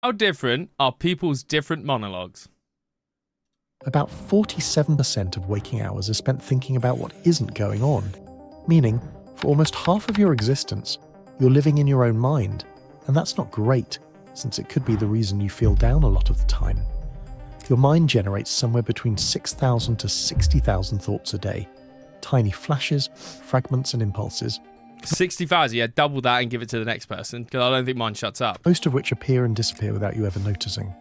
How different are people's different monologues? About 47% of waking hours are spent thinking about what isn't going on, meaning for almost half of your existence, you're living in your own mind, and that's not great, since it could be the reason you feel down a lot of the time. Your mind generates somewhere between 6,000 to 60,000 thoughts a day, tiny flashes, fragments and impulses, 60,000, yeah, double that and give it to the next person, because I don't think mine shuts up. most of which appear and disappear without you ever noticing.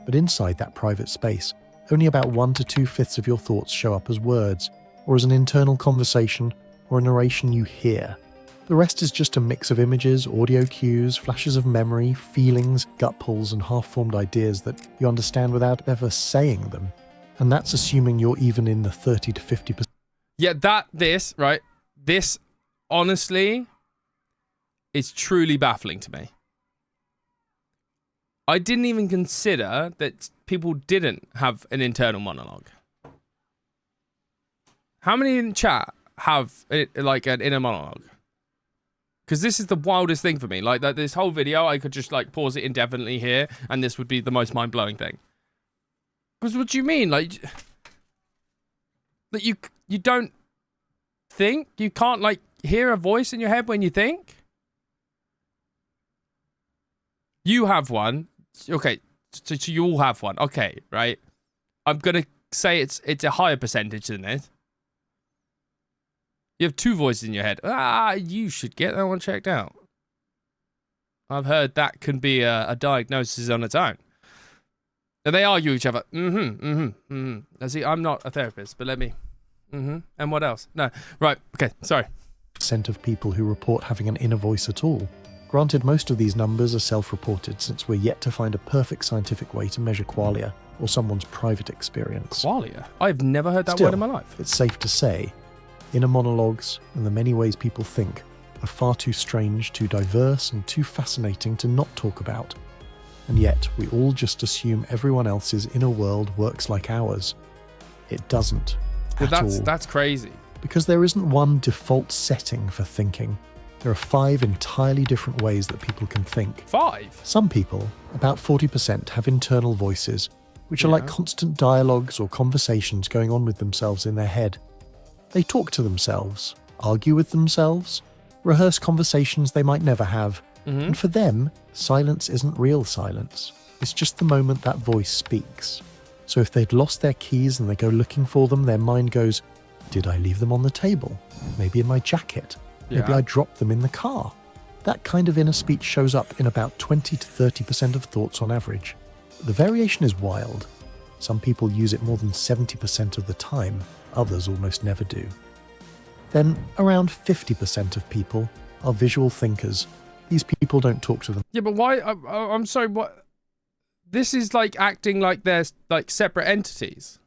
But inside that private space, only about 1 to 2/5 of your thoughts show up as words, or as an internal conversation, or a narration you hear. The rest is just a mix of images, audio cues, flashes of memory, feelings, gut pulls, and half-formed ideas that you understand without ever saying them. And that's assuming you're even in the 30 to 50%. Yeah, this, honestly, is truly baffling to me. I didn't even consider that people didn't have an internal monologue. How many in chat have like an inner monologue? Because this is the wildest thing for me. Like that, this whole video, I could just like pause it indefinitely here, and this would be the most mind-blowing thing. Because what do you mean, like that you don't think? You can't like hear a voice in your head when you think? You have one. Okay, so you all have one. Okay, right? I'm gonna say it's a higher percentage than this. You have two voices in your head. You should get that one checked out. I've heard that can be a diagnosis on its own. And they argue each other. See, I'm not a therapist, but let me. And what else? No. Right. Okay. Sorry. Percent of people who report having an inner voice at all. Granted, most of these numbers are self-reported, since we're yet to find a perfect scientific way to measure qualia, or someone's private experience. Qualia? I've never heard that Still, word in my life. It's safe to say, inner monologues and the many ways people think are far too strange, too diverse, and too fascinating to not talk about. And yet, we all just assume everyone else's inner world works like ours. It doesn't. At all. That's crazy. Because there isn't one default setting for thinking. There are 5 entirely different ways that people can think. 5? Some people, about 40%, have internal voices, which are like constant dialogues or conversations going on with themselves in their head. They talk to themselves, argue with themselves, rehearse conversations they might never have. And for them, silence isn't real silence. It's just the moment that voice speaks. So if they'd lost their keys and they go looking for them, their mind goes, did I leave them on the table? Maybe in my jacket? Maybe I dropped them in the car. That kind of inner speech shows up in about 20 to 30% of thoughts on average. The variation is wild. Some people use it more than 70% of the time, others almost never do. Then, around 50% of people are visual thinkers. These people don't talk to them. Yeah, but why? I'm sorry, what? This is like acting like they're like separate entities.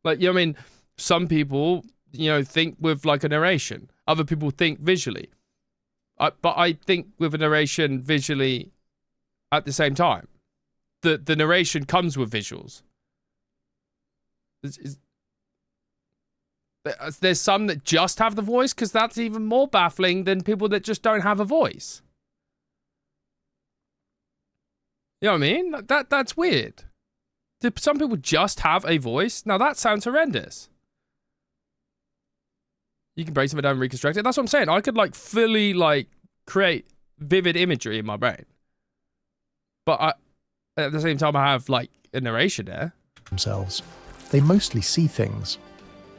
Like, you know what I mean? Some people, think with like a narration. Other people think visually. But I think with a narration visually at the same time. The narration comes with visuals. There's some that just have the voice, because that's even more baffling than people that just don't have a voice. You know what I mean? That's weird. Do some people just have a voice? Now that sounds horrendous. You can break something down and reconstruct it. That's what I'm saying. I could like fully like create vivid imagery in my brain. But at the same time, I have like a narration there. Themselves. They mostly see things.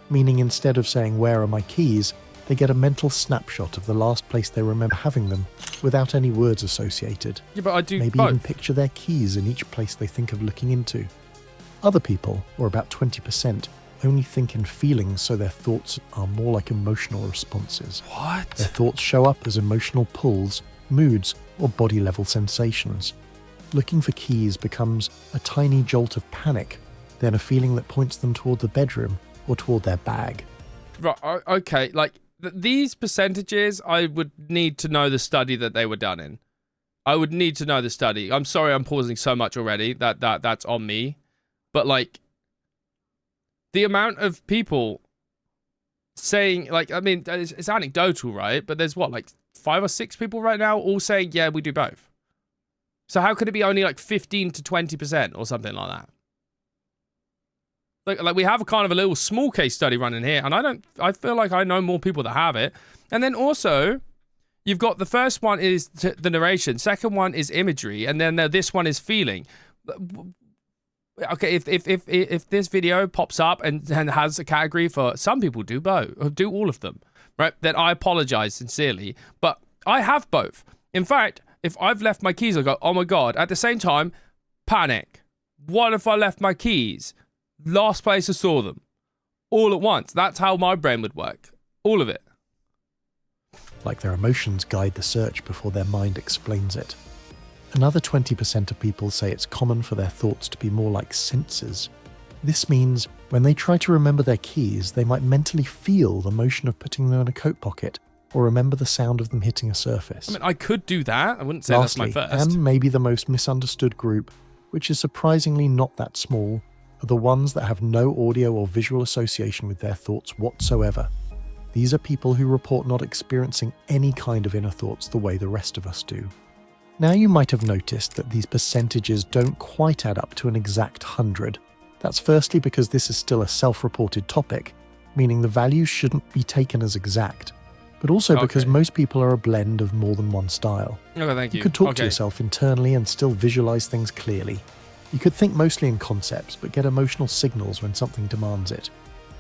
Meaning instead of saying, where are my keys, they get a mental snapshot of the last place they remember having them, without any words associated. Yeah, but I do Maybe both. even picture their keys in each place they think of looking into. Other people, or about 20%, only think in feelings, so their thoughts are more like emotional responses. What? Their thoughts show up as emotional pulls, moods, or body-level sensations. Looking for keys becomes a tiny jolt of panic, then a feeling that points them toward the bedroom or toward their bag. Right, okay, like, these percentages, I would need to know the study that they were done in. I would need to know the study. I'm sorry I'm pausing so much already. That's on me. But, like, the amount of people saying, like, I mean, it's anecdotal, right? But there's, what, like, 5 or 6 people right now all saying, yeah, we do both. So how could it be only like 15 to 20% or something like that? Like we have a kind of a little small case study running here, and I feel like I know more people that have it. And then also, you've got the first one is the narration, second one is imagery, and then this one is feeling. Okay, if this video pops up and has a category for some people do both, or do all of them, right? Then I apologize sincerely, but I have both. In fact, if I've left my keys, I go, oh my God. At the same time, panic. What if I left my keys? Last place I saw them. All at once. That's how my brain would work. All of it. Like their emotions guide the search before their mind explains it. Another 20% of people say it's common for their thoughts to be more like senses. This means when they try to remember their keys, they might mentally feel the motion of putting them in a coat pocket, or remember the sound of them hitting a surface. I mean, I could do that. I wouldn't say Lastly, that's my first. And maybe the most misunderstood group, which is surprisingly not that small, are the ones that have no audio or visual association with their thoughts whatsoever. These are people who report not experiencing any kind of inner thoughts the way the rest of us do. Now you might have noticed that these percentages don't quite add up to an exact 100. That's firstly because this is still a self-reported topic, meaning the values shouldn't be taken as exact, but also because most people are a blend of more than one style. Okay, thank you. You could talk to yourself internally and still visualize things clearly. You could think mostly in concepts, but get emotional signals when something demands it.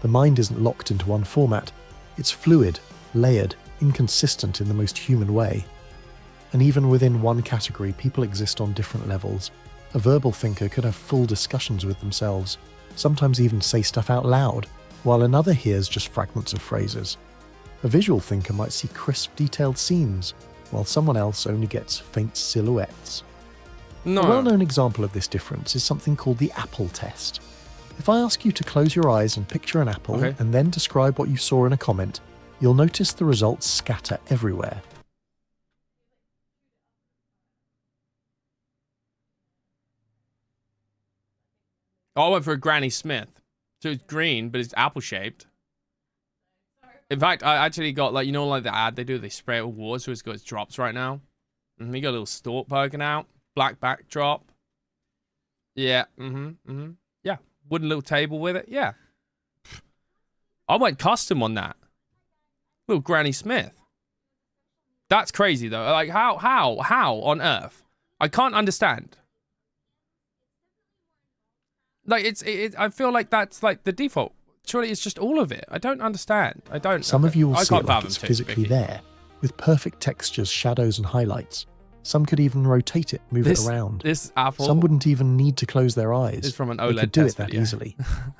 The mind isn't locked into one format. It's fluid, layered, inconsistent in the most human way. And even within one category, people exist on different levels. A verbal thinker could have full discussions with themselves, sometimes even say stuff out loud, while another hears just fragments of phrases. A visual thinker might see crisp, detailed scenes, while someone else only gets faint silhouettes. No. A well-known example of this difference is something called the apple test. If I ask you to close your eyes and picture an apple, and then describe what you saw in a comment, you'll notice the results scatter everywhere. I went for a Granny Smith. So it's green, but it's apple-shaped. In fact, I actually got, like, you know, like the ad they do, they spray it with water, so it's got its drops right now. And we got a little stalk poking out. Black backdrop. Yeah, yeah. Wooden little table with it, yeah. I went custom on that. Little Granny Smith. That's crazy, though. Like, how on earth? I can't understand. Like, I feel like that's, like, the default. Surely it's just all of it. I don't understand. Some of you will see it like it's physically there, with perfect textures, shadows, and highlights. Some could even rotate it, move it around. This apple. Some wouldn't even need to close their eyes. Is from an they OLED could do it test that video. easily.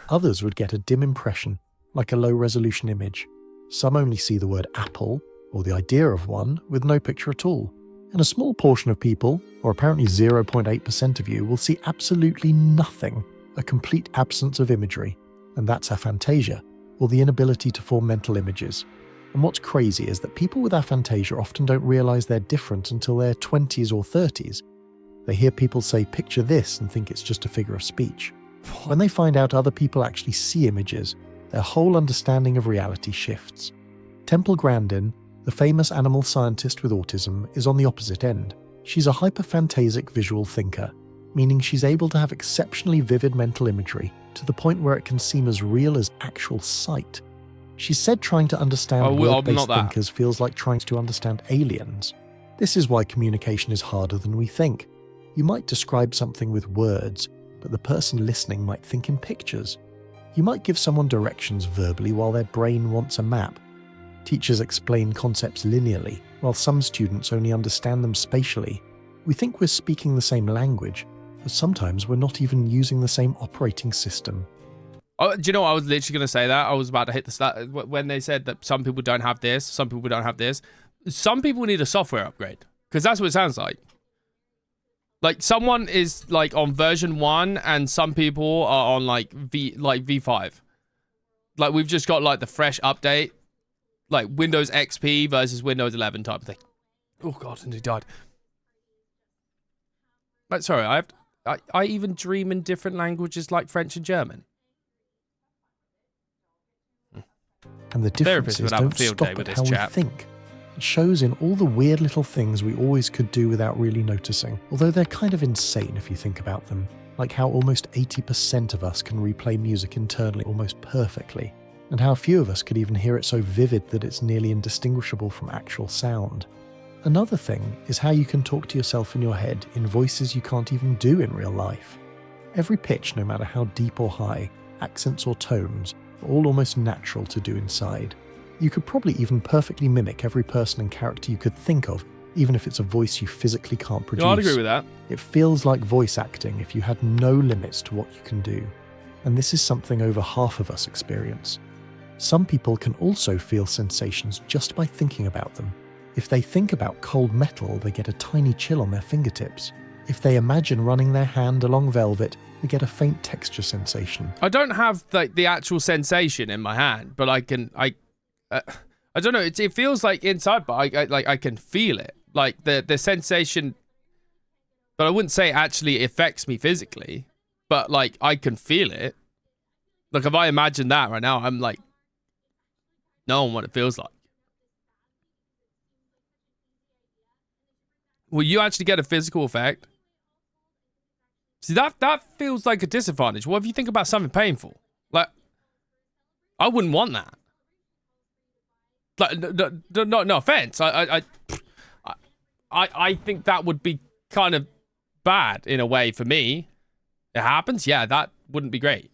Others would get a dim impression, like a low-resolution image. Some only see the word apple, or the idea of one, with no picture at all. And a small portion of people, or apparently 0.8% of you, will see absolutely nothing, a complete absence of imagery. And that's aphantasia, or the inability to form mental images. And what's crazy is that people with aphantasia often don't realize they're different until their 20s or 30s. They hear people say, picture this, and think it's just a figure of speech. When they find out other people actually see images, their whole understanding of reality shifts. Temple Grandin, the famous animal scientist with autism, is on the opposite end. She's a hyperphantasic visual thinker, meaning she's able to have exceptionally vivid mental imagery to the point where it can seem as real as actual sight. She said trying to understand word-based thinkers feels like trying to understand aliens. This is why communication is harder than we think. You might describe something with words, but the person listening might think in pictures. You might give someone directions verbally while their brain wants a map. Teachers explain concepts linearly, while some students only understand them spatially. We think we're speaking the same language, but sometimes we're not even using the same operating system. Oh, do you know what? I was literally going to say that. I was about to hit the start when they said that some people don't have this, some people don't have this. Some people need a software upgrade, because that's what it sounds like. Like, someone is, like, on version 1, and some people are on, like, V5. Like, we've just got, like, the fresh update. Like, Windows XP versus Windows 11 type of thing. Oh, God, and he died. But, sorry, I even dream in different languages like French and German. And the differences don't stop at how we think. It shows in all the weird little things we always could do without really noticing, although they're kind of insane if you think about them, like how almost 80% of us can replay music internally almost perfectly, and how few of us could even hear it so vivid that it's nearly indistinguishable from actual sound. Another thing is how you can talk to yourself in your head in voices you can't even do in real life. Every pitch, no matter how deep or high, accents or tones, are all almost natural to do inside. You could probably even perfectly mimic every person and character you could think of, even if it's a voice you physically can't produce. Yeah, I'd agree with that. It feels like voice acting if you had no limits to what you can do. And this is something over half of us experience. Some people can also feel sensations just by thinking about them. If they think about cold metal, they get a tiny chill on their fingertips. If they imagine running their hand along velvet, they get a faint texture sensation. I don't have like the actual sensation in my hand, but I don't know. It feels like inside, but I can feel it. Like the sensation, but I wouldn't say it actually affects me physically, but like I can feel it. Like if I imagine that right now, I'm like, knowing what it feels like. Will you actually get a physical effect? See, that feels like a disadvantage. What if you think about something painful? Like, I wouldn't want that. Like, no offense. I think that would be kind of bad in a way for me. It happens, yeah, that wouldn't be great.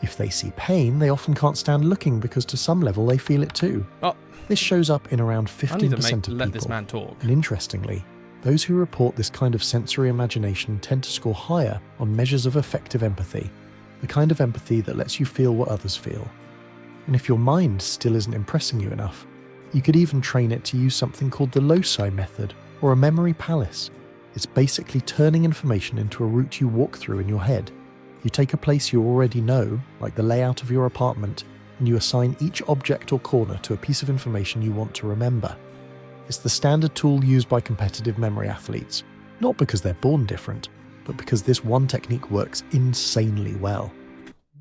If they see pain, they often can't stand looking because to some level they feel it too. Oh, this shows up in around 15% of people. Let this man talk. And interestingly, those who report this kind of sensory imagination tend to score higher on measures of effective empathy, the kind of empathy that lets you feel what others feel. And if your mind still isn't impressing you enough, you could even train it to use something called the loci method, or a memory palace. It's basically turning information into a route you walk through in your head. You take a place you already know, like the layout of your apartment, and you assign each object or corner to a piece of information you want to remember. It's the standard tool used by competitive memory athletes, not because they're born different, but because this one technique works insanely well.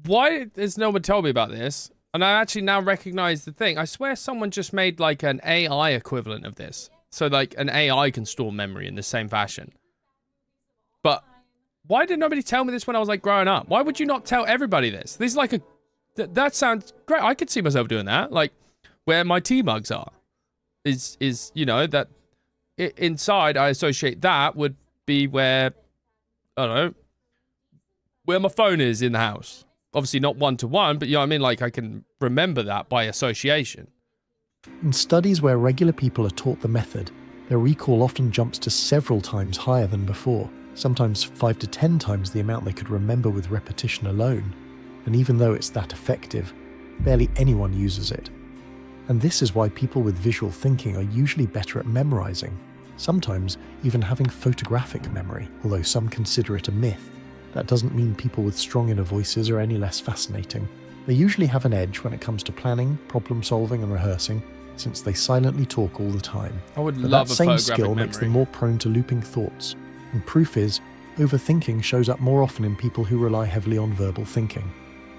Why has no one told me about this? And I actually now recognize the thing. I swear someone just made like an AI equivalent of this. So like an AI can store memory in the same fashion. But why did nobody tell me this when I was like growing up? Why would you not tell everybody this? This is like a... That sounds great. I could see myself doing that. Like where my tea mugs are. Is you know, that inside I associate that would be where, I don't know, where my phone is in the house. Obviously not one-to-one, but you know what I mean? Like I can remember that by association. In studies where regular people are taught the method, their recall often jumps to several times higher than before, sometimes 5 to 10 times the amount they could remember with repetition alone. And even though it's that effective, barely anyone uses it. And this is why people with visual thinking are usually better at memorizing, sometimes even having photographic memory, although some consider it a myth. That doesn't mean people with strong inner voices are any less fascinating. They usually have an edge when it comes to planning, problem solving and rehearsing, since they silently talk all the time. I would But love that a same photographic skill memory. makes them more prone to looping thoughts. And proof is, overthinking shows up more often in people who rely heavily on verbal thinking.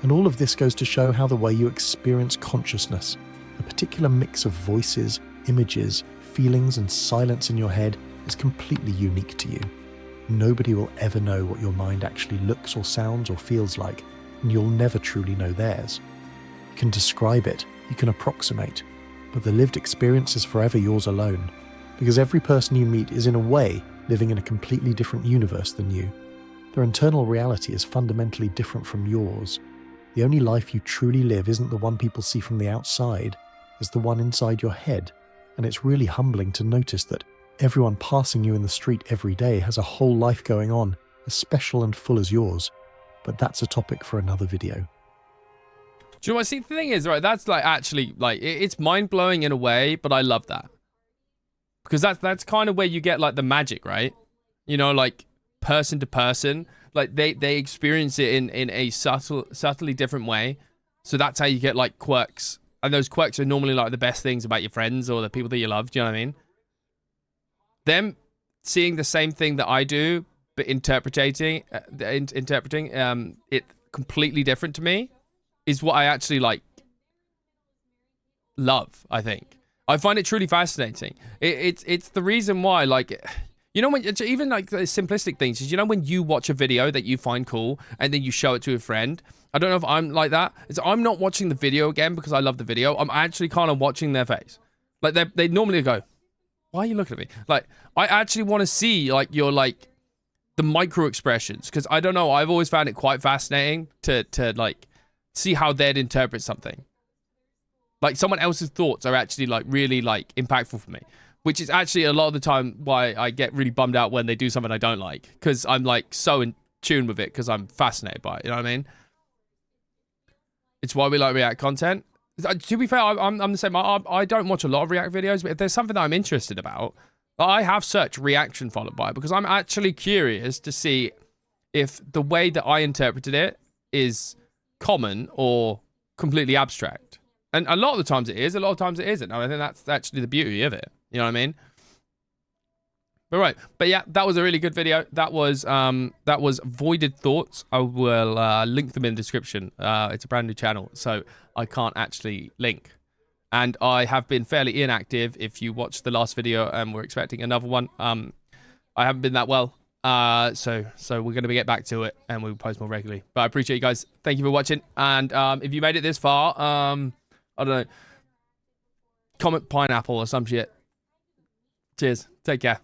And all of this goes to show how the way you experience consciousness, a particular mix of voices, images, feelings and silence in your head, is completely unique to you. Nobody will ever know what your mind actually looks or sounds or feels like, and you'll never truly know theirs. You can describe it, you can approximate, but the lived experience is forever yours alone, because every person you meet is in a way living in a completely different universe than you. Their internal reality is fundamentally different from yours. The only life you truly live isn't the one people see from the outside, it's the one inside your head, and it's really humbling to notice that everyone passing you in the street every day has a whole life going on, as special and full as yours. But that's a topic for another video. Do you know what? See, the thing is, right, that's like actually, like, it's mind-blowing in a way, but I love that. Because that's kind of where you get, like, the magic, right? You know, like, person to person. Like, they experience it in a subtly different way. So that's how you get, like, quirks. And those quirks are normally, like, the best things about your friends or the people that you love. Do you know what I mean? Them seeing the same thing that I do, but interpreting it completely different to me is what I actually like love, I think. I find it truly fascinating. It's the reason why, like, you know, when it's even like the simplistic things is, you know, when you watch a video that you find cool and then you show it to a friend. I don't know if I'm like that. It's I'm not watching the video again because I love the video. I'm actually kind of watching their face. Like they normally go, "Why are you looking at me?" Like I actually want to see like your like the micro expressions, because I don't know. I've always found it quite fascinating to like see how they'd interpret something. Like someone else's thoughts are actually like really like impactful for me, which is actually a lot of the time why I get really bummed out when they do something I don't like, because I'm like so in tune with it because I'm fascinated by it. You know what I mean? It's why we like React content. To be fair, I'm the same. I don't watch a lot of React videos, but if there's something that I'm interested about, I have searched reaction followed by, because I'm actually curious to see if the way that I interpreted it is common or completely abstract. And a lot of the times it is, a lot of times it isn't. I think that's actually the beauty of it. You know what I mean? But right, but yeah, that was a really good video. That was Voided Thoughts. I will link them in the description. It's a brand new channel, so I can't actually link. And I have been fairly inactive. If you watched the last video and we're expecting another one, I haven't been that well. So we're going to get back to it and we'll post more regularly. But I appreciate you guys. Thank you for watching. And if you made it this far, I don't know, comment pineapple or some shit. Cheers. Take care.